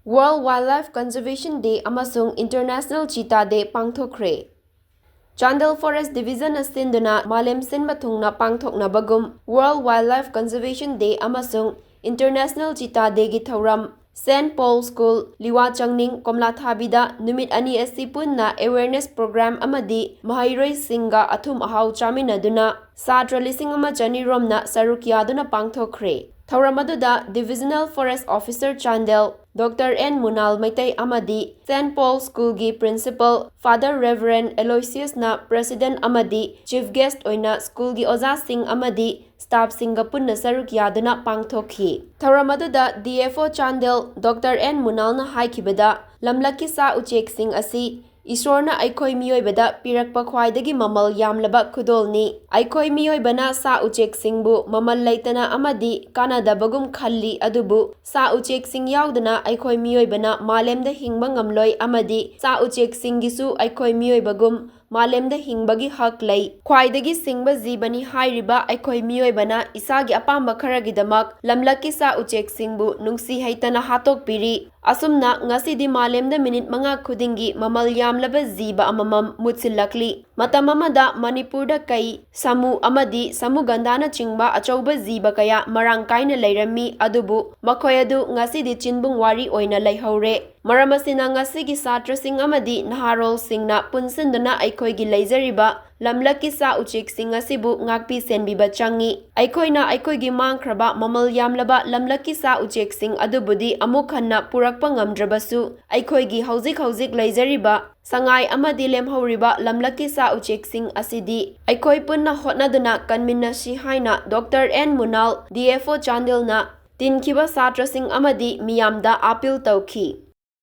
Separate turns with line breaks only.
World Wildlife Conservation Day amasung International Cheetah Day pangthokre. Chandel Forest Division asinduna Malem sinba thungna pangthoknabagum World Wildlife Conservation Day amasung International Cheetah Day gi thauram St. Paul School, Liwa Changning, Komlathabida, Numit Ani asi punna awareness program amadi Mahairoi Singa athum ahau chaminaduna Satra lising ama chaniromna saruk yaduna pangthokre. Thauramadu Divisional Forest Officer Chandel, Dr. N. Munal Maitai Amadi, St. Paul School gi Principal, Father Reverend Aloysius na President Amadi, Chief Guest oina School gi Oza Singh Amadi, Staff Singapun na saruk yaduna pangthokhi. Thauramadu DFO Chandel, Dr. N. Munal na haikibada, lamlaki Sa-Ucheksing asi, Isorna Eikhoi Mioibada pirakpa khwaidagi mamal yamlaba khudolni. Eikhoi Mioibana Sa-Ucheksing bu mamal laitana amadi kanadabagum khalli adubu Sa-Ucheksing Yaodana Eikhoi Mioibana Malemda Hingba Ngamloi amadi Sa-Ucheksing gisu Eikhoi Mioibagum Malemda Hingbagi hak lay. Khwaidagi singba zibani hairiba Eikhoi Mioibana isagi apamba kharagidamak lamlaki Sa-Ucheksing bu nungsi haitana hatok piri. Asumna ngasidi Malemda minute mga khudingi mamal yamlaba ziba amamam mutsilakli. Matamamada Manipurda kai samu amadi samu gandana chingba achauba ziba kaya marang kaina lairami adubu makhoisu ngasidi chinbung wari oina laihore. Maramasina ngasigi satrasing amadi naharol singna punsindana Eikhoigi laizariba lamlaki Sa-Ucheksing asibu ngakpi senbiba changi. Eikhoina Eikhoigi mangkraba mamal yamlaba lamlaki Sa-Ucheksing adubudi amukhanna purakpa ngamdrabasu Eikhoigi hauzik laizariba sangai amadi lemhoriba lamlaki Sa-Ucheksing asidi Eikhoi punna hotnaduna kanminashi haina Dr. N. Munal DFO Chandel na tinkiba satrasing amadi miyamda appeal tauki.